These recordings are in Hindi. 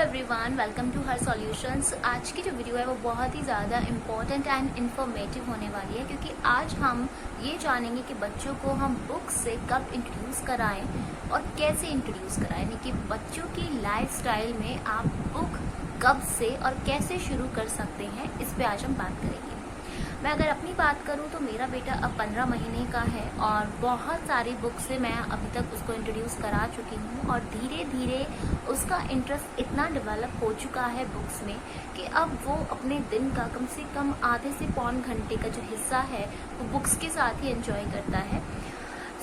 एवरीवन, वेलकम टू हर सॉल्यूशंस। आज की जो वीडियो है वो बहुत ही ज़्यादा इम्पोर्टेंट एंड इन्फॉर्मेटिव होने वाली है, क्योंकि आज हम ये जानेंगे कि बच्चों को हम बुक्स से कब इंट्रोड्यूस कराएं और कैसे इंट्रोड्यूस कराएं, यानी कि बच्चों की लाइफस्टाइल में आप बुक कब से और कैसे शुरू कर सकते हैं, इस पे आज हम बात करेंगे। मैं अगर अपनी बात करूं तो मेरा बेटा अब 15 महीने का है और बहुत सारी बुक से मैं अभी तक उसको इंट्रोड्यूस करा चुकी हूं और धीरे धीरे उसका इंटरेस्ट इतना डेवलप हो चुका है बुक्स में कि अब वो अपने दिन का कम से कम आधे से पौन घंटे का जो हिस्सा है वो बुक्स के साथ ही एंजॉय करता है।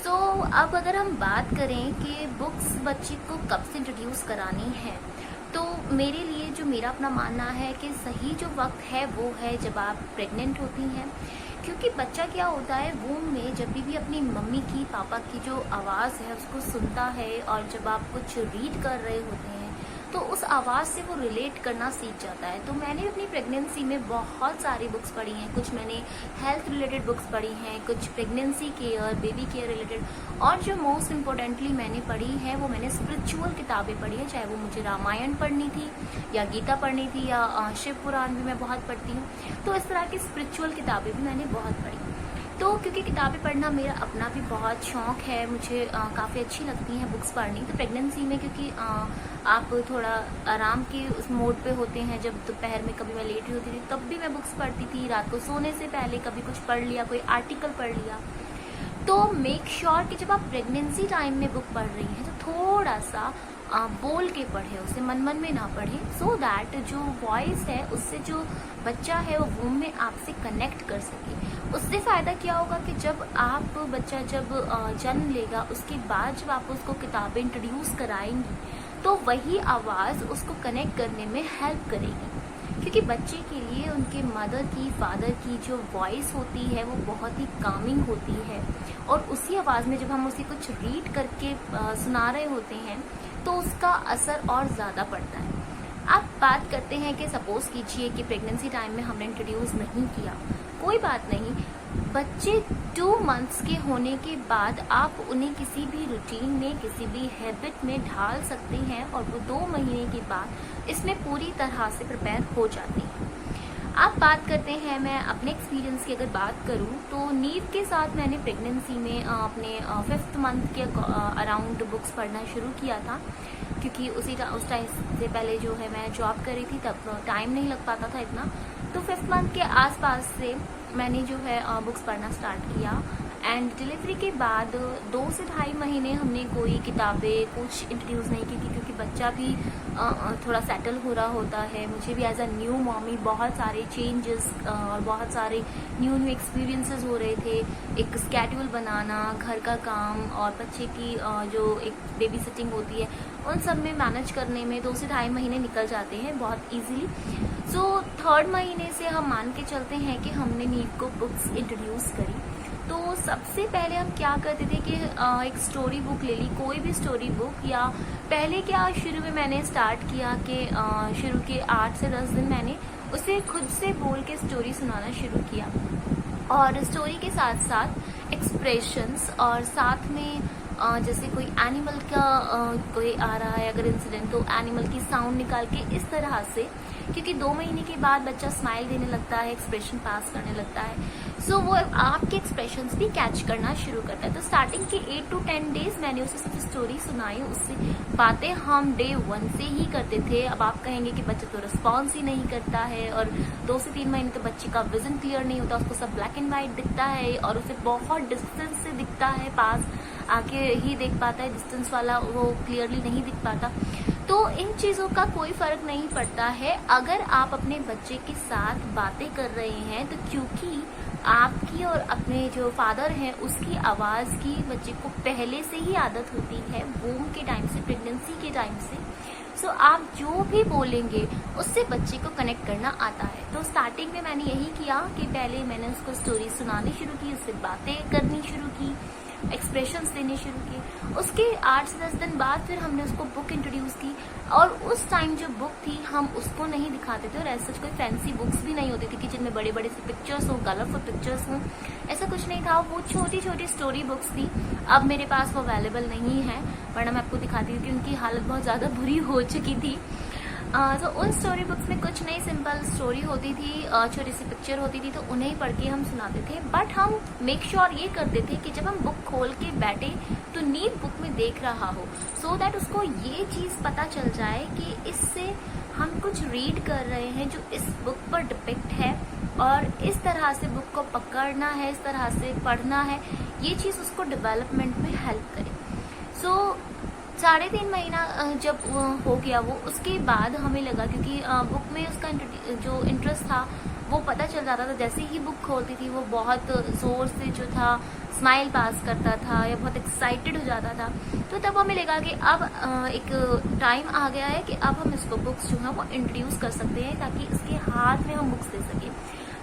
सो अब अगर हम बात करें कि बुक्स बच्चे को कब से इंट्रोड्यूस करानी है, तो मेरे लिए जो मेरा अपना मानना है कि सही जो वक्त है वो है जब आप प्रेग्नेंट होती हैं, क्योंकि बच्चा क्या होता है वूम में जब भी अपनी मम्मी की पापा की जो आवाज़ है उसको सुनता है और जब आप कुछ रीड कर रहे होते हैं तो उस आवाज़ से वो रिलेट करना सीख जाता है। तो मैंने अपनी प्रेगनेंसी में बहुत सारी बुक्स पढ़ी हैं, कुछ मैंने हेल्थ रिलेटेड बुक्स पढ़ी हैं, कुछ pregnancy care, baby care related, और जो मोस्ट इम्पोर्टेंटली मैंने पढ़ी है वो मैंने स्पिरिचुअल किताबें पढ़ी है, चाहे वो मुझे रामायण पढ़नी थी या गीता पढ़नी थी या शिव पुराण भी मैं बहुत पढ़ती हूँ। तो इस तरह की स्पिरिचुअल किताबें भी मैंने बहुत पढ़ी। तो क्योंकि किताबें पढ़ना मेरा अपना भी बहुत शौक है, मुझे काफ़ी अच्छी लगती हैं बुक्स पढ़नी। तो प्रेगनेंसी में क्योंकि आप थोड़ा आराम के उस मोड पे होते हैं, जब दोपहर में कभी मैं लेटी होती थी तब भी मैं बुक्स पढ़ती थी, रात को सोने से पहले कभी कुछ पढ़ लिया, कोई आर्टिकल पढ़ लिया। तो मेक श्योर कि जब आप प्रेगनेंसी टाइम में बुक पढ़ रही हैं तो थोड़ा सा बोल के पढ़े, उसे मन मन में ना पढ़े, सो दैट जो वॉइस है उससे जो बच्चा है वो वूम में आपसे कनेक्ट कर सके। उससे फ़ायदा क्या होगा कि जब आप बच्चा जब जन्म लेगा उसके बाद जब आप उसको किताबें इंट्रोड्यूस कराएंगी तो वही आवाज़ उसको कनेक्ट करने में हेल्प करेगी, क्योंकि बच्चे के लिए उनके मदर की, फादर की जो वॉइस होती है वो बहुत ही कामिंग होती है और उसी आवाज़ में जब हम उसे कुछ रीड करके सुना रहे होते हैं तो उसका असर और ज़्यादा पड़ता है। आप बात करते हैं कि सपोज कीजिए कि प्रेगनेंसी टाइम में हमने इंट्रोड्यूस नहीं किया, कोई बात नहीं, बच्चे 2 मंथ्स के होने के बाद आप उन्हें किसी भी रूटीन में, किसी भी हैबिट में ढाल सकते हैं और वो 2 महीने के बाद इसमें पूरी तरह से प्रिपेयर हो जाते हैं। आप बात करते हैं, मैं अपने एक्सपीरियंस की अगर बात करूं तो नीव के साथ मैंने प्रेगनेंसी में अपने 5th मंथ के अराउंड बुक्स पढ़ना शुरू किया था, क्योंकि उस टाइम से पहले जो है मैं जॉब कर रही थी, तब टाइम नहीं लग पाता था इतना। तो 5th मंथ के आसपास से मैंने जो है बुक्स पढ़ना स्टार्ट किया एंड डिलीवरी के बाद 2 से 2.5 महीने हमने कोई किताबें कुछ इंट्रोड्यूस नहीं की, क्योंकि बच्चा भी थोड़ा सेटल हो रहा होता है। मुझे भी एज अ न्यू मॉमी बहुत सारे चेंजेस और बहुत सारे न्यू एक्सपीरियंसेस हो रहे थे। एक स्केड्यूल बनाना, घर का काम और बच्चे की जो एक बेबी सिटिंग होती है, उन सब में मैनेज करने में 2 से 2.5 महीने निकल जाते हैं बहुत ईजिली। सो 3rd महीने से हम मान के चलते हैं कि हमने नीव को बुक्स इंट्रोड्यूस करी। तो सबसे पहले हम क्या करते थे कि एक स्टोरी बुक ले ली, कोई भी स्टोरी बुक, या पहले क्या शुरू में मैंने स्टार्ट किया कि शुरू के 8 से 10 दिन मैंने उसे खुद से बोल के स्टोरी सुनाना शुरू किया और स्टोरी के साथ साथ एक्सप्रेशंस और साथ में जैसे कोई एनिमल का कोई आ रहा है अगर इंसिडेंट, तो एनिमल की साउंड निकाल के इस तरह से, क्योंकि 2 महीने के बाद बच्चा स्माइल देने लगता है, एक्सप्रेशन पास करने लगता है, सो वो आपके एक्सप्रेशंस भी कैच करना शुरू करता है। तो स्टार्टिंग के 8 to 10 डेज मैंने उसे सिर्फ स्टोरी सुनाई, उससे बातें हम डे 1 से ही करते थे। अब आप कहेंगे कि बच्चा तो रिस्पॉन्स ही नहीं करता है और 2 से 3 महीने तो बच्चे का विजन क्लियर नहीं होता, उसको सब ब्लैक एंड वाइट दिखता है और उसे बहुत डिस्टेंस से दिखता है, पास आके ही देख पाता है, डिस्टेंस वाला वो क्लियरली नहीं दिख पाता। तो इन चीज़ों का कोई फ़र्क नहीं पड़ता है अगर आप अपने बच्चे के साथ बातें कर रहे हैं, तो क्योंकि आपकी और अपने जो फादर हैं उसकी आवाज़ की बच्चे को पहले से ही आदत होती है, वूम के टाइम से, प्रेगनेंसी के टाइम से। सो आप जो भी बोलेंगे उससे बच्चे को कनेक्ट करना आता है। तो स्टार्टिंग में मैंने यही किया कि पहले मैंने उसको स्टोरी सुनानी शुरू की, उससे बातें करनी शुरू की, एक्सप्रेशंस देने शुरू किए। उसके 8 से 10 दिन बाद फिर हमने उसको बुक इंट्रोड्यूस की और उस टाइम जो बुक थी हम उसको नहीं दिखाते थे और ऐसा कोई फैंसी बुक्स भी नहीं होती थी कि जिनमें बड़े बड़े से पिक्चर्स हों, कलरफुल पिक्चर्स हों, ऐसा कुछ नहीं था। वो छोटी छोटी स्टोरी बुक्स थी। अब मेरे पास वो अवेलेबल नहीं है, वरना मैं आपको दिखाती थी कि उनकी हालत बहुत ज़्यादा बुरी हो चुकी थी। तो उन स्टोरी बुक्स में कुछ नहीं, सिंपल स्टोरी होती थी, छोटी सी पिक्चर होती थी, तो उन्हें पढ़ के हम सुनाते थे। बट हम मेक श्योर ये करते थे कि जब हम बुक खोल के बैठे तो नीट बुक में देख रहा हो, सो दैट उसको ये चीज़ पता चल जाए कि इससे हम कुछ रीड कर रहे हैं जो इस बुक पर डिपिक्ट है, और इस तरह से बुक को पकड़ना है, इस तरह से पढ़ना है, ये चीज़ उसको डेवलपमेंट में हेल्प करे। सो 3.5 महीना जब हो गया वो, उसके बाद हमें लगा, क्योंकि बुक में उसका जो इंटरेस्ट था वो पता चल जाता था। जैसे ही बुक खोलती थी वो बहुत ज़ोर से जो था स्माइल पास करता था या बहुत एक्साइटेड हो जाता था। तो तब हमें लगा कि अब एक टाइम आ गया है कि अब हम इसको बुक्स जो है वो इंट्रोड्यूस कर सकते हैं, ताकि इसके हाथ में हम बुक्स दे सकें।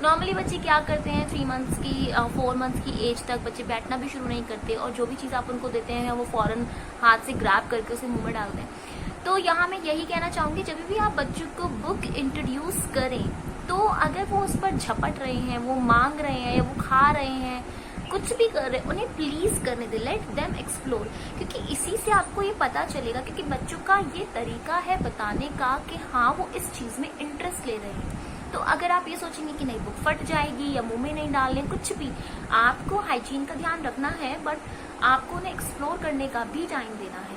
नॉर्मली बच्चे क्या करते हैं, 3 मंथ्स की 4 मंथ्स की एज तक बच्चे बैठना भी शुरू नहीं करते, और जो भी चीज़ आप उनको देते हैं वो फ़ौरन हाथ से ग्रैब करके उसे मुंह में डालते हैं। तो यहाँ मैं यही कहना चाहूँगी, जब भी आप बच्चों को बुक इंट्रोड्यूस करें तो अगर वो उस पर झपट रहे हैं, वो मांग रहे हैं या वो खा रहे हैं, कुछ भी कर रहे हैं, उन्हें प्लीज करने दे, लेट देम एक्सप्लोर, क्योंकि इसी से आपको ये पता चलेगा, क्योंकि बच्चों का ये तरीका है बताने का कि हाँ वो इस चीज में इंटरेस्ट ले रहे हैं। तो अगर आप ये सोचेंगे कि नहीं बुक फट जाएगी या मुंह में नहीं डालने, कुछ भी, आपको हाइजीन का ध्यान रखना है, बट आपको उन्हें एक्सप्लोर करने का भी टाइम देना है।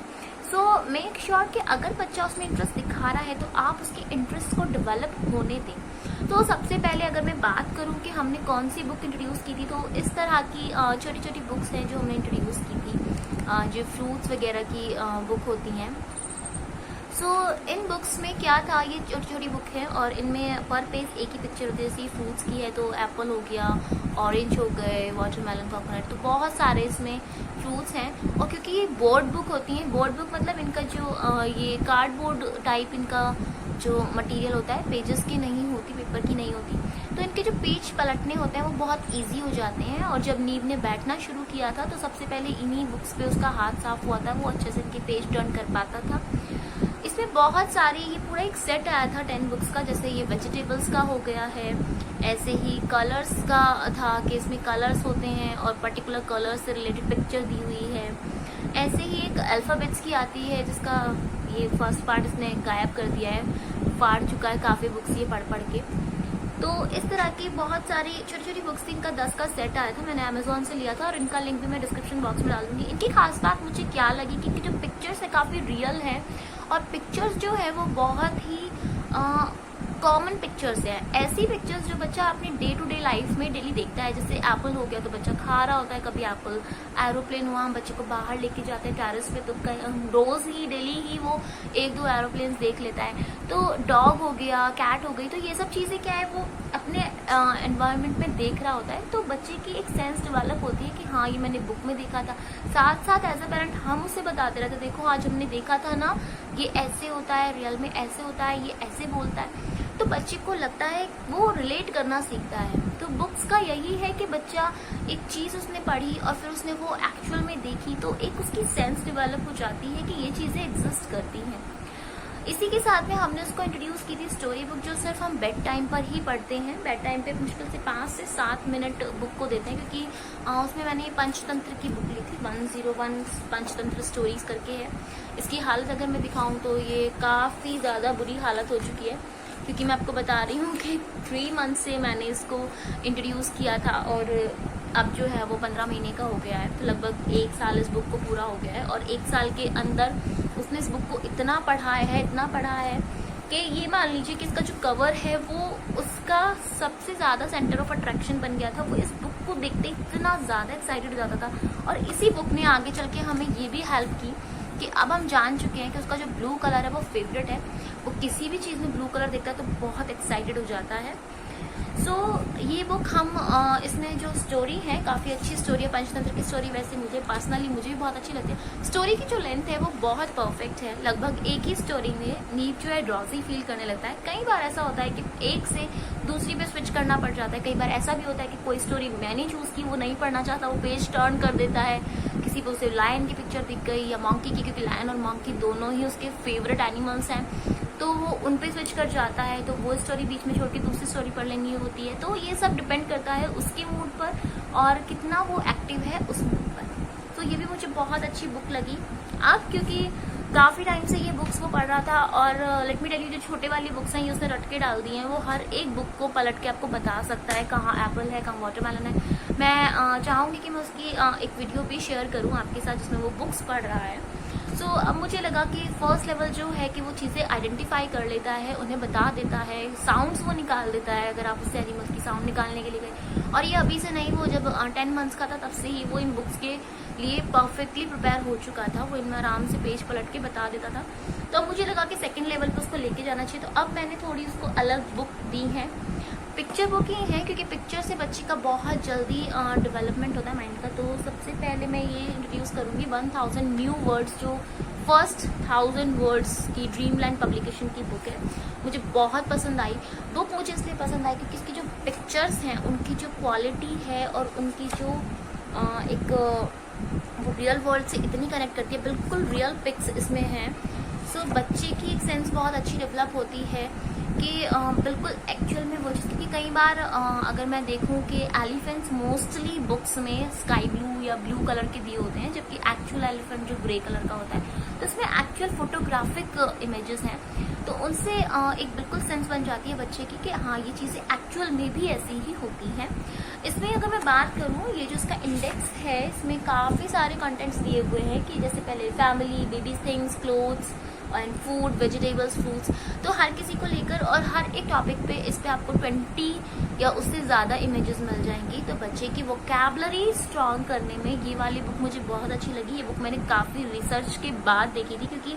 सो मेक श्योर कि अगर बच्चा उसमें इंटरेस्ट दिखा रहा है तो आप उसके इंटरेस्ट को डेवलप होने दें। तो सबसे पहले अगर मैं बात करूं कि हमने कौन सी बुक इंट्रोड्यूस की थी, तो इस तरह की छोटी छोटी बुक्स हैं जो हमने इंट्रोड्यूस की थी, जो फ्रूट्स वगैरह की बुक होती हैं। सो इन बुक्स में क्या था, ये छोटी छोटी बुक है और इनमें पर पेज एक ही पिक्चर होती है। जैसे फ्रूट्स की है तो एप्पल हो गया, ऑरेंज हो गए, वाटरमेलन, कोकोनट, तो बहुत सारे इसमें फ्रूट्स हैं। और क्योंकि ये बोर्ड बुक होती हैं, बोर्ड बुक मतलब इनका जो ये कार्डबोर्ड टाइप इनका जो मटेरियल होता है, पेजेस की नहीं होती, पेपर की नहीं होती, तो इनके जो पेज पलटने होते हैं वो बहुत इजी हो जाते हैं। और जब नीव ने बैठना शुरू किया था तो सबसे पहले इन्हीं बुक्स पे उसका हाथ साफ हुआ था, वो अच्छे से इनके पेज टर्न कर पाता था। इसमें बहुत सारी, ये पूरा एक सेट आया था 10 बुक्स का, जैसे ये वेजिटेबल्स का हो गया है, ऐसे ही कलर्स का था कि इसमें कलर्स होते हैं और पर्टिकुलर कलर्स से रिलेटेड पिक्चर दी हुई है। ऐसे ही एक अल्फ़ाबेट्स की आती है जिसका ये फर्स्ट पार्ट इसने गायब कर दिया है, फाड़ चुका है काफ़ी बुक्स ये पढ़ पढ़ के। तो इस तरह की बहुत सारी छोटी छोटी बुक्स थी, इनका 10 का सेट आया था, मैंने अमेजोन से लिया था और इनका लिंक भी मैं डिस्क्रिप्शन बॉक्स में डाल दूंगी। इनकी खास बात मुझे क्या लगी कि इनकी जो पिक्चर्स है काफ़ी रियल है, और पिक्चर्स जो है वो बहुत ही कॉमन पिक्चर्स है, ऐसी पिक्चर्स जो बच्चा अपनी डे टू डे लाइफ में डेली देखता है। जैसे एप्पल हो गया तो बच्चा खा रहा होता है कभी एप्पल, एरोप्लेन हुआ हम बच्चे को बाहर लेके जाते हैं टेरेस पे तो रोज ही डेली ही वो 1-2 एरोप्लेन देख लेता है। तो डॉग हो गया, कैट हो गई, तो ये सब चीज़ें क्या है वो अपने एनवायरनमेंट में देख रहा होता है, तो बच्चे की एक सेंस डेवलप होती है कि हाँ ये मैंने बुक में देखा था। साथ साथ एज अ पेरेंट हम उसे बताते रहते, देखो आज हमने देखा था ना, ये ऐसे होता है, रियल में ऐसे होता है, ये ऐसे बोलता है, तो बच्चे को लगता है वो रिलेट करना सीखता है। तो बुक्स का यही है कि बच्चा एक चीज़ उसने पढ़ी और फिर उसने वो एक्चुअल में देखी, तो एक उसकी सेंस डेवलप हो जाती है कि ये चीज़ें एग्जिस्ट करती हैं। इसी के साथ में हमने उसको इंट्रोड्यूस की थी स्टोरी बुक, जो सिर्फ हम बेड टाइम पर ही पढ़ते हैं। बेड टाइम पे मुश्किल से 5 से 7 मिनट बुक को देते हैं, क्योंकि उसमें मैंने पंचतंत्र की बुक ली थी, 101 पंचतंत्र स्टोरीज करके है। इसकी हालत अगर मैं दिखाऊं तो ये काफ़ी ज़्यादा बुरी हालत हो चुकी है, क्योंकि मैं आपको बता रही हूँ कि 3 मंथ से मैंने इसको इंट्रोड्यूस किया था और अब जो है वो 15 महीने का हो गया है, तो लगभग 1 साल इस बुक को पूरा हो गया है। और 1 साल के अंदर उसने इस बुक को इतना पढ़ा है कि ये मान लीजिए कि इसका जो कवर है वो उसका सबसे ज़्यादा सेंटर ऑफ अट्रैक्शन बन गया था। वो इस बुक को देखते इतना ज़्यादा एक्साइटेड हो जाता था, और इसी बुक ने आगे चल के हमें ये भी हेल्प की कि अब हम जान चुके हैं कि उसका जो ब्लू कलर है वो फेवरेट है। वो किसी भी चीज़ में ब्लू कलर देखता है तो बहुत एक्साइटेड हो जाता है। सो ये बुक हम इसमें जो स्टोरी है काफ़ी अच्छी स्टोरी है, पंचतंत्र की स्टोरी वैसे मुझे पर्सनली मुझे भी बहुत अच्छी लगती है। स्टोरी की जो लेंथ है वो बहुत परफेक्ट है, लगभग एक ही स्टोरी में नीव जो है ड्रॉजी फील करने लगता है। कई बार ऐसा होता है कि एक से दूसरी पे स्विच करना पड़ जाता है, कई बार ऐसा भी होता है कि कोई स्टोरी मैंने चूज़ की वो नहीं पढ़ना चाहता, वो पेज टर्न कर देता है, किसी को उसे लायन की पिक्चर दिख गई या मंकी की, क्योंकि लायन और मंकी दोनों ही उसके फेवरेट एनिमल्स हैं, तो वो उन पे स्विच कर जाता है, तो वो स्टोरी बीच में छोड़ के दूसरी स्टोरी पढ़ लेनी होती है। तो ये सब डिपेंड करता है उसके मूड पर और कितना वो एक्टिव है उस मूड पर। तो ये भी मुझे बहुत अच्छी बुक लगी। आप क्योंकि काफ़ी टाइम से ये बुक्स वो पढ़ रहा था और लेट मी टेल यू, जो छोटे वाली बुक्स हैं ये उसने रट के डाल दी हैं। वो हर एक बुक को पलट के आपको बता सकता है कहाँ एप्पल है, कहाँ वाटरमेलन है। मैं चाहूँगी कि मैं उसकी एक वीडियो भी शेयर करूँ आपके साथ जिसमें वो बुक्स पढ़ रहा है। सो अब मुझे लगा कि फर्स्ट लेवल जो है कि वो चीज़ें आइडेंटिफाई कर लेता है, उन्हें बता देता है, साउंड्स वो निकाल देता है अगर आप उससे एनिमल्स की साउंड निकालने के लिए गए। और ये अभी से नहीं, वो जब 10 मंथ्स का था तब से ही वो इन बुक्स के लिए परफेक्टली प्रिपेयर हो चुका था। वो इनमें आराम से पेज पलट के बता देता था। तो अब मुझे लगा कि सेकेंड लेवल पर उसको लेके जाना चाहिए। तो अब मैंने थोड़ी उसको अलग बुक दी है, पिक्चर बुक ही है, क्योंकि पिक्चर से बच्चे का बहुत जल्दी डेवलपमेंट होता है माइंड का। तो सबसे पहले मैं ये इंट्रोड्यूस करूँगी 1000 न्यू वर्ड्स, जो फर्स्ट 1000 वर्ड्स की ड्रीमलैंड पब्लिकेशन की बुक है। मुझे बहुत पसंद आई बुक। मुझे इसलिए पसंद आई क्योंकि इसकी जो पिक्चर्स हैं उनकी जो क्वालिटी है और उनकी जो एक वो रियल वर्ल्ड से इतनी कनेक्ट करती है, बिल्कुल रियल पिक्स इसमें हैं। सो बच्चे की एक सेंस बहुत अच्छी डेवलप होती है कि बिल्कुल एक्चुअल में वो चीज़। क्योंकि कई बार अगर मैं देखूं कि एलिफेंट्स मोस्टली बुक्स में स्काई ब्लू या ब्लू कलर के दिए होते हैं, जबकि एक्चुअल एलिफेंट जो ग्रे कलर का होता है, तो इसमें एक्चुअल फोटोग्राफिक इमेजेस हैं। तो उनसे एक बिल्कुल सेंस बन जाती है बच्चे की कि हाँ ये चीज़ें एक्चुअल में भी ऐसी ही होती हैं। इसमें अगर मैं बात करूँ, ये जो इसका इंडेक्स है इसमें काफ़ी सारे कंटेंट्स दिए हुए हैं कि जैसे पहले family, baby things, clothes and food, vegetables, fruits. तो हर किसी को लेकर और हर एक टॉपिक पे इस पे आपको 20 या उससे ज़्यादा इमेजेस मिल जाएंगी। तो बच्चे की वोकैबुलरी स्ट्रॉन्ग करने में ये वाली बुक मुझे बहुत अच्छी लगी। ये बुक मैंने काफ़ी रिसर्च के बाद देखी थी, क्योंकि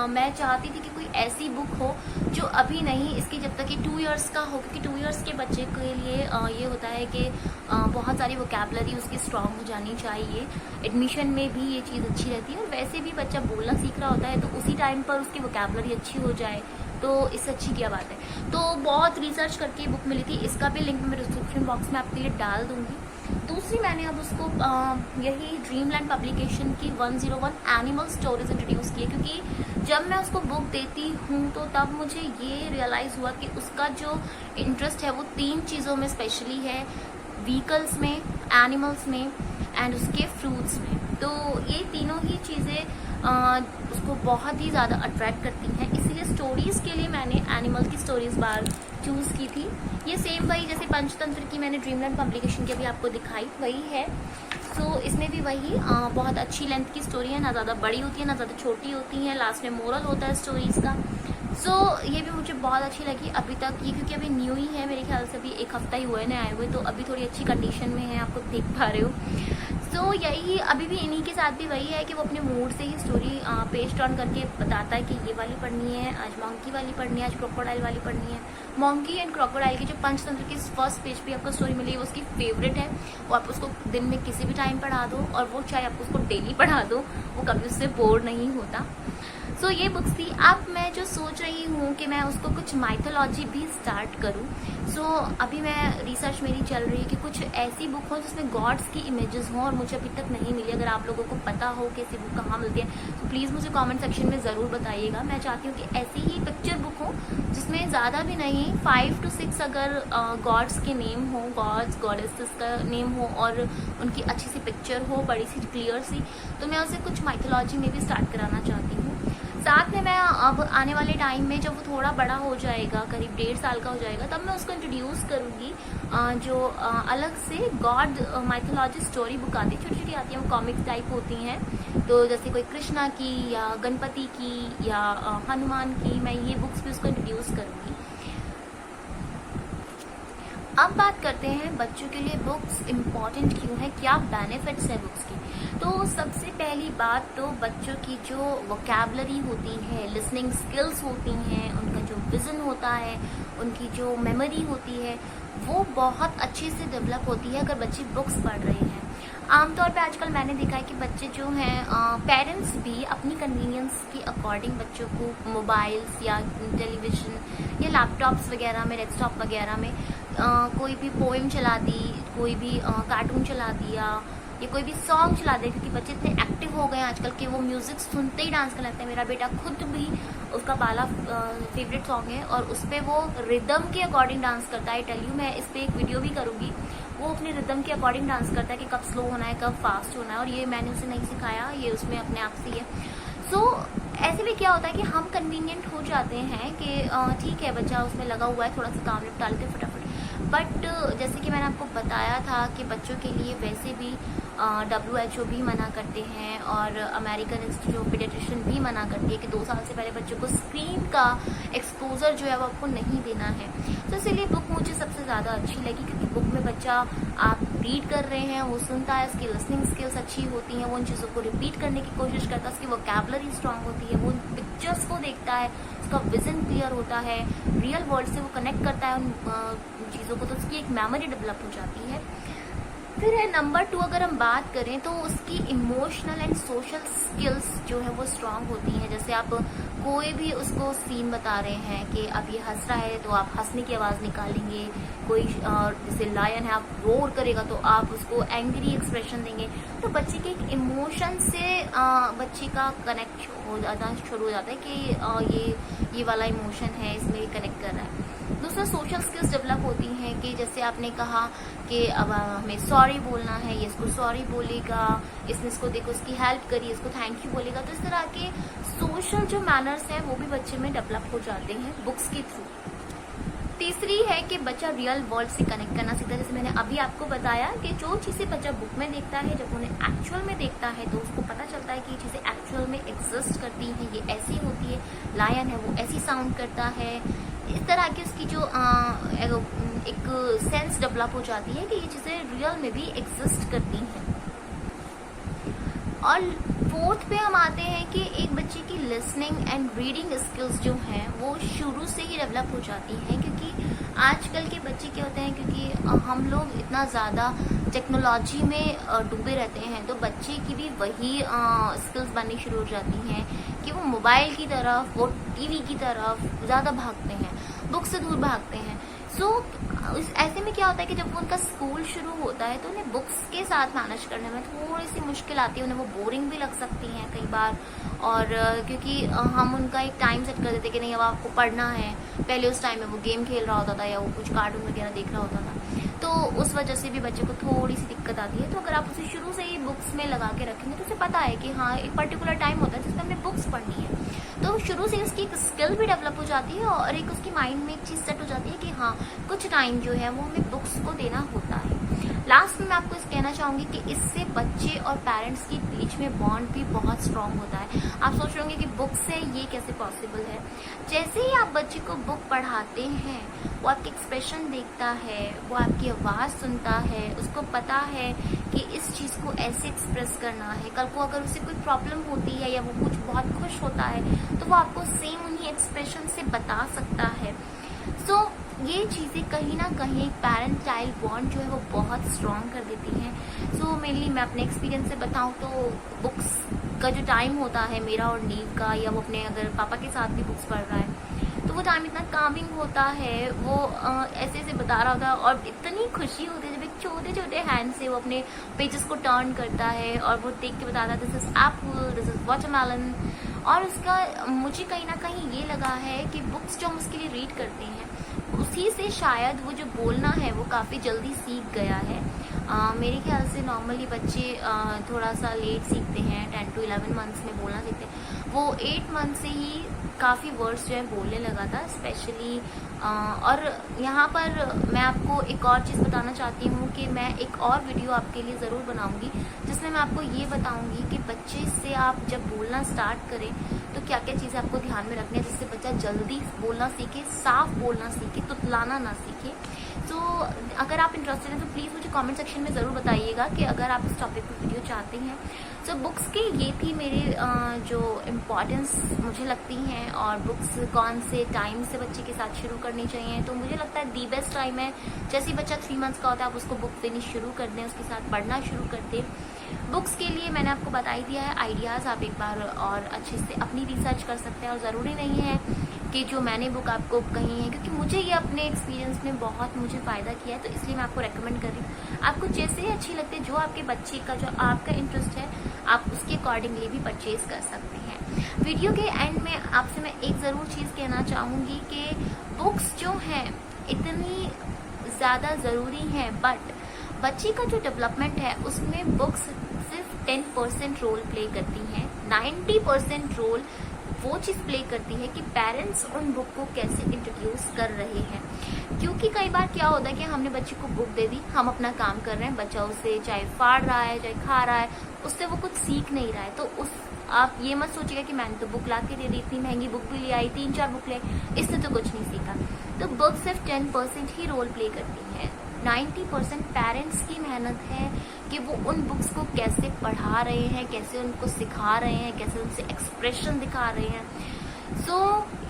मैं चाहती थी कि कोई ऐसी बुक हो जो अभी नहीं, इसकी जब तक कि 2 इयर्स का हो, क्योंकि 2 इयर्स के बच्चे के लिए ये होता है कि बहुत सारी वोकैबुलरी उसकी स्ट्रॉन्ग हो जानी चाहिए। एडमिशन में भी ये चीज़ अच्छी रहती है और वैसे भी बच्चा बोलना सीख रहा होता है, तो उसी टाइम पर उसकी वोकैबुलरी अच्छी हो जाए तो इससे अच्छी क्या बात है। तो बहुत रिसर्च करके ये बुक मिली थी, इसका भी लिंक मैं डिस्क्रिप्शन बॉक्स में आपके लिए डाल दूंगी। दूसरी मैंने अब उसको यही ड्रीमलैंड पब्लिकेशन की 101 एनिमल स्टोरीज इंट्रोड्यूस की है, क्योंकि जब मैं उसको बुक देती हूँ तो तब मुझे ये रियलाइज़ हुआ कि उसका जो इंटरेस्ट है वो 3 चीज़ों में स्पेशली है, व्हीकल्स में, एनिमल्स में एंड उसके फ्रूट्स में। तो ये तीनों ही चीज़ें उसको बहुत ही ज़्यादा अट्रैक्ट करती हैं। इसीलिए स्टोरीज़ के लिए मैंने एनिमल की स्टोरीज़ बार चूज़ की थी। ये सेम वही जैसे पंचतंत्र की मैंने ड्रीमलैंड पब्लिकेशन की अभी आपको दिखाई, वही है। सो इसमें भी वही बहुत अच्छी लेंथ की स्टोरी है, ना ज़्यादा बड़ी होती है ना ज़्यादा छोटी होती है, लास्ट में मोरल होता है स्टोरीज़ का। सो ये भी मुझे बहुत अच्छी लगी अभी तक ये, क्योंकि अभी न्यू ही है, मेरे ख्याल से अभी 1 हफ्ता ही हुआ है ना आए हुए, तो अभी थोड़ी अच्छी कंडीशन में है, आपको देख पा रहे हो। सो यही अभी भी इन्हीं के साथ भी वही है कि वो अपने मूड से ही स्टोरी पेज टर्न करके बताता है कि ये वाली पढ़नी है, आज मंकी वाली पढ़नी है, आज क्रोकोडाइल वाली पढ़नी है। मंकी एंड क्रोकोडाइल की जो पंचतंत्र की फर्स्ट पेज पे आपको स्टोरी मिली है वो उसकी फेवरेट है। वो आप उसको दिन में किसी भी टाइम पढ़ा दो और वो चाहे आप उसको डेली पढ़ा दो, वो कभी उससे बोर नहीं होता। सो ये बुक्स थी। अब मैं जो सोच रही हूँ कि मैं उसको कुछ माइथोलॉजी भी स्टार्ट करूँ। सो अभी मैं रिसर्च मेरी चल रही है कि कुछ ऐसी बुक हो जिसमें गॉड्स की इमेजेस हों, और मुझे अभी तक नहीं मिली। अगर आप लोगों को पता हो कि ऐसी बुक कहाँ मिलती है तो प्लीज़ मुझे कमेंट सेक्शन में ज़रूर बताइएगा। मैं चाहती हूँ कि ऐसी ही पिक्चर बुक हो जिसमें ज़्यादा भी नहीं 5 to 6 अगर गॉड्स के नेम हो, गॉड्स गॉडेसेस का नेम हो और उनकी अच्छी सी पिक्चर हो, बड़ी सी क्लियर सी, तो मैं उसे कुछ माइथोलॉजी में भी स्टार्ट कराना चाहती हूँ। साथ में मैं अब आने वाले टाइम में जब वो थोड़ा बड़ा हो जाएगा, करीब 1.5 साल का हो जाएगा, तब मैं उसको इंट्रोड्यूस करूँगी जो अलग से गॉड माइथोलॉजी स्टोरी बुक आती है, छोटी छोटी आती हैं, वो कॉमिक्स टाइप होती हैं। तो जैसे कोई कृष्णा की या गणपति की या हनुमान की, मैं ये बुक्स भी उसको इंट्रोड्यूस करूँगी। अब बात करते हैं बच्चों के लिए बुक्स इम्पॉर्टेंट क्यों है, क्या बेनिफिट्स है बुक्स की। तो सबसे पहली बात तो बच्चों की जो वोकैबुलरी होती है, लिसनिंग स्किल्स होती हैं, उनका जो विजन होता है, उनकी जो मेमोरी होती है, वो बहुत अच्छे से डेवलप होती है अगर बच्चे बुक्स पढ़ रहे हैं। आमतौर पे आजकल मैंने देखा है कि बच्चे जो हैं पेरेंट्स भी अपनी कन्वीनियंस के अकॉर्डिंग बच्चों को मोबाइल्स या टेलीविज़न या लैपटॉप्स वगैरह में, डेस्कटॉप वगैरह में कोई भी पोएम चला दी, कोई भी कार्टून चला दिया या कोई भी सॉन्ग चला दे, क्योंकि बच्चे इतने एक्टिव हो गए हैं आजकल के वो म्यूज़िक सुनते ही डांस करने लगते हैं। मेरा बेटा खुद भी, उसका बाला फेवरेट सॉन्ग है और उस पर वो रिदम के अकॉर्डिंग डांस करता है। टेल यू, मैं इस पर एक वीडियो भी करूँगी। वो अपने रिदम के अकॉर्डिंग डांस करता है कि कब स्लो होना है, कब फास्ट होना है, और ये मैंने उसे नहीं सिखाया, ये उसमें अपने आप से ही है। सो ऐसे में क्या होता है कि हम कन्वीनियंट हो जाते हैं कि ठीक है बच्चा उसमें लगा हुआ है, थोड़ा सा काम निपटा लेते हैं फटाफट। बट जैसे कि मैंने आपको बताया था कि बच्चों के लिए वैसे भी WHO भी मना करते हैं और अमेरिकन इंस्टीट्यूट ऑफ पीडियाट्रिशियन भी मना करती है कि 2 साल से पहले बच्चों को स्क्रीन का एक्सपोजर जो है वो आपको नहीं देना है। तो इसीलिए बुक मुझे सबसे ज़्यादा अच्छी लगी, क्योंकि बुक में बच्चा आप रीड कर रहे हैं, वो सुनता है, उसकी लिसनिंग स्किल्स अच्छी होती हैं, वो उन चीज़ों को रिपीट करने की कोशिश करता है, उसकी वोकैबुलरी स्ट्रांग होती है, वो उन पिक्चर्स को देखता है, उसका विजन क्लियर होता है, रियल वर्ल्ड से वो कनेक्ट करता है उन चीज़ों को, तो उसकी एक मेमोरी डेवलप हो जाती है। फिर है नंबर 2, अगर हम बात करें तो उसकी इमोशनल एंड सोशल स्किल्स जो है वो स्ट्रांग होती हैं। जैसे आप कोई भी उसको सीन बता रहे हैं कि अब ये हंस रहा है तो आप हंसने की आवाज़ निकालेंगे, कोई जैसे लायन है आप रोर करेगा तो आप उसको एंग्री एक्सप्रेशन देंगे। तो बच्चे के एक इमोशन से बच्चे का कनेक्ट हो जाना शुरू हो जाता है कि ये वाला इमोशन है, इसमें कनेक्ट कर रहा है। दूसरा सोशल स्किल्स डेवलप होती हैं कि जैसे आपने कहा कि अब हमें सॉरी बोलना है, ये इसको सॉरी बोलेगा, इसने इसको देखो उसकी हेल्प करी, इसको थैंक यू बोलेगा। तो इस तरह के सोशल जो मैनर्स हैं वो भी बच्चे में डेवलप हो जाते हैं बुक्स के थ्रू। तीसरी है कि बच्चा रियल वर्ल्ड से कनेक्ट करना सीखता है। जैसे मैंने अभी आपको बताया कि जो चीज़ें बच्चा बुक में देखता है, जब उन्हें एक्चुअल में देखता है तो उसको पता चलता है कि ये चीज़ें एक्चुअल में एग्जिस्ट करती हैं, ये ऐसी होती है, लायन है वो ऐसी साउंड करता है। इस तरह की उसकी जो एक सेंस डेवलप हो जाती है कि ये चीज़ें रियल में भी एग्जिस्ट करती हैं। और 4th पे हम आते हैं कि एक बच्चे की लिसनिंग एंड रीडिंग स्किल्स जो हैं वो शुरू से ही डेवलप हो जाती हैं, क्योंकि आजकल के बच्चे क्या होते हैं, क्योंकि हम लोग इतना ज़्यादा टेक्नोलॉजी में डूबे रहते हैं, तो बच्चे की भी वही स्किल्स बननी शुरू हो जाती हैं कि वो मोबाइल की तरफ, वो टीवी की तरफ ज़्यादा भागते हैं, बुक से दूर भागते हैं। सो ऐसे में क्या होता है कि जब उनका स्कूल शुरू होता है तो उन्हें बुक्स के साथ मैनेज करने में थोड़ी सी मुश्किल आती है, उन्हें वो बोरिंग भी लग सकती हैं कई बार। और क्योंकि हम उनका एक टाइम सेट कर देते कि नहीं अब आपको पढ़ना है, पहले उस टाइम में वो गेम खेल रहा होता था या वो कुछ कार्टून वगैरह देख रहा होता था, तो उस वजह से भी बच्चे को थोड़ी सी दिक्कत आती है। तो अगर आप उसे शुरू से ही बुक्स में लगा के रखेंगे तो उसे पता है कि हाँ एक पर्टिकुलर टाइम होता है जिसमें हमें बुक्स पढ़नी है, तो शुरू से उसकी एक स्किल भी डेवलप हो जाती है और एक उसकी माइंड में एक चीज़ सेट हो जाती है कि हाँ कुछ टाइम जो है वो हमें बुक्स को देना होता है। लास्ट में मैं आपको इस कहना चाहूँगी कि इससे बच्चे और पेरेंट्स के बीच में बॉन्ड भी बहुत स्ट्रांग होता है। आप सोच रहे होंगे कि बुक से ये कैसे पॉसिबल है। जैसे ही आप बच्चे को बुक पढ़ाते हैं, वो आपके एक्सप्रेशन देखता है, वो आपकी आवाज़ सुनता है, उसको पता है कि इस चीज़ को ऐसे एक्सप्रेस करना है। कल को अगर उसे कोई प्रॉब्लम होती है या वो कुछ बहुत खुश होता है तो वो आपको सेम उन्हीं एक्सप्रेशन से बता सकता है। सो ये चीज़ें कहीं ना कहीं पेरेंट चाइल्ड बॉन्ड जो है वो बहुत स्ट्रॉन्ग कर देती हैं। सो मेनली मैं अपने एक्सपीरियंस से बताऊँ तो बुक्स का जो टाइम होता है मेरा और नीव का, या वो अपने अगर पापा के साथ भी बुक्स पढ़ रहा है तो वो टाइम इतना कामिंग होता है, वो ऐसे ऐसे बता रहा होता है और इतनी खुशी होती है जब एक छोटे छोटे हैंड से वो अपने पेजेस को टर्न करता है और वो देख के बताता है this is Apple, this is watermelon. और उसका मुझे कहीं ना कहीं ये लगा है कि बुक्स जो हम उसके लिए रीड करते हैं उसी से शायद वो जो बोलना है वो काफ़ी जल्दी सीख गया है। मेरे ख्याल से नॉर्मली बच्चे थोड़ा सा लेट सीखते हैं, 10 to 11 मंथ्स में बोलना सीखते हैं। वो 8 मंथ से ही काफ़ी वर्ड्स जो है बोलने लगा था स्पेशली। और यहाँ पर मैं आपको एक और चीज़ बताना चाहती हूँ कि मैं एक और वीडियो आपके लिए ज़रूर बनाऊँगी जिसमें मैं आपको ये बताऊँगी कि बच्चे से आप जब बोलना स्टार्ट करें तो क्या क्या चीज़ें आपको ध्यान में रखनी है जिससे बच्चा जल्दी बोलना सीखे, साफ बोलना सीखे, तुतलाना ना सीखे। तो अगर आप इंटरेस्टेड हैं तो प्लीज़ मुझे कमेंट सेक्शन में ज़रूर बताइएगा कि अगर आप इस टॉपिक पर वीडियो चाहते हैं। सो बुक्स की ये थी मेरे जो इम्पॉर्टेंस मुझे लगती हैं, और बुक्स कौन से टाइम से बच्चे के साथ शुरू करनी चाहिए। तो मुझे लगता है दी बेस्ट टाइम है जैसे ही बच्चा 3 मंथ्स का होता है आप उसको बुक देनी शुरू कर दें, उसके साथ पढ़ना शुरू कर दें। बुक्स के लिए मैंने आपको बता ही दिया है आइडियाज़, आप एक बार और अच्छे से अपनी रिसर्च कर सकते हैं। और ज़रूरी नहीं है कि जो मैंने बुक आपको कही है, क्योंकि मुझे ये अपने एक्सपीरियंस में बहुत मुझे फ़ायदा किया है तो इसलिए मैं आपको रेकमेंड कर रही हूँ। आपको जैसे अच्छी लगती है, जो आपके बच्चे का, जो आपका इंटरेस्ट है, आप उसके अकॉर्डिंगली भी परचेज़ कर सकते हैं। वीडियो के एंड में आपसे मैं एक ज़रूर चीज़ कहना चाहूँगी कि बुक्स जो हैं इतनी ज़्यादा ज़रूरी हैं, बट बच्चे का जो डेवलपमेंट है उसमें बुक्स सिर्फ 10% रोल प्ले करती हैं। 90% रोल वो चीज़ प्ले करती है कि पेरेंट्स उन बुक को कैसे इंट्रोड्यूस कर रहे हैं। क्योंकि कई बार क्या होता है कि हमने बच्चे को बुक दे दी, हम अपना काम कर रहे हैं, बच्चा उसे चाहे फाड़ रहा है चाहे खा रहा है, उससे वो कुछ सीख नहीं रहा है। तो उस आप ये मत सोचिएगा कि मैंने तो बुक ला के दे दी, इतनी महंगी बुक भी ले आई, 3-4 बुक ले, इससे तो कुछ नहीं सीखा। तो बुक सिर्फ 10% ही रोल प्ले करती है। 90% पेरेंट्स की मेहनत है कि वो उन बुक्स को कैसे पढ़ा रहे हैं, कैसे उनको सिखा रहे हैं, कैसे उनसे एक्सप्रेशन दिखा रहे हैं। सो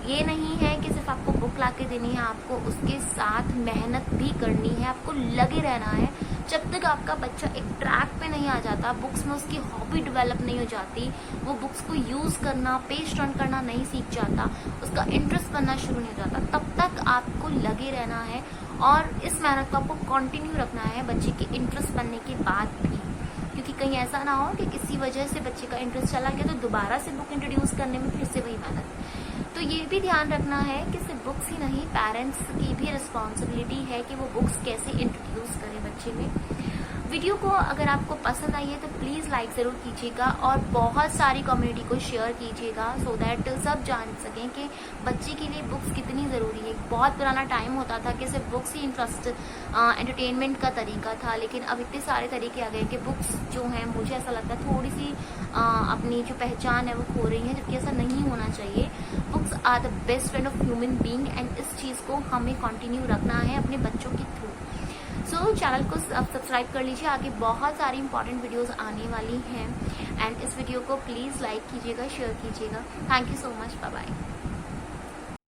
ये नहीं है कि सिर्फ आपको बुक ला के देनी है, आपको उसके साथ मेहनत भी करनी है, आपको लगे रहना है। जब तक आपका बच्चा एक ट्रैक पे नहीं आ जाता, बुक्स में उसकी हॉबी डेवलप नहीं हो जाती, वो बुक्स को यूज़ करना, पेज टर्न करना नहीं सीख जाता, उसका इंटरेस्ट बनना शुरू नहीं हो जाता, तब तक आपको लगे रहना है और इस मेहनत को आपको कंटिन्यू रखना है बच्चे के इंटरेस्ट बनने के बाद भी। क्योंकि कहीं ऐसा ना हो कि किसी वजह से बच्चे का इंटरेस्ट चला गया तो दोबारा से बुक इंट्रोड्यूस करने में फिर से वही मेहनत। तो ये भी ध्यान रखना है कि सिर्फ बुक्स ही नहीं, पेरेंट्स की भी रिस्पॉन्सिबिलिटी है कि वो बुक्स कैसे इंट्रोड्यूस करें बच्चे में। वीडियो को अगर आपको पसंद आई है तो प्लीज़ लाइक ज़रूर कीजिएगा और बहुत सारी कम्युनिटी को शेयर कीजिएगा, सो दैट सब जान सकें कि बच्चे के लिए बुक्स कितनी ज़रूरी है। बहुत पुराना टाइम होता था कि सिर्फ बुक्स ही एंटरटेनमेंट का तरीका था, लेकिन अब इतने सारे तरीके आ गए कि बुक्स जो हैं, मुझे ऐसा लगता है थोड़ी सी अपनी जो पहचान है वो खो रही है, जबकि ऐसा नहीं होना चाहिए। Books are the best friend of human being and इस चीज़ को हमें कंटिन्यू रखना है अपने बच्चों के थ्रू। सो चैनल को सब्सक्राइब कर लीजिए, आगे बहुत सारी इंपॉर्टेंट वीडियोस आने वाली हैं। एंड इस वीडियो को प्लीज़ लाइक कीजिएगा, शेयर कीजिएगा। Thank you so much, bye bye.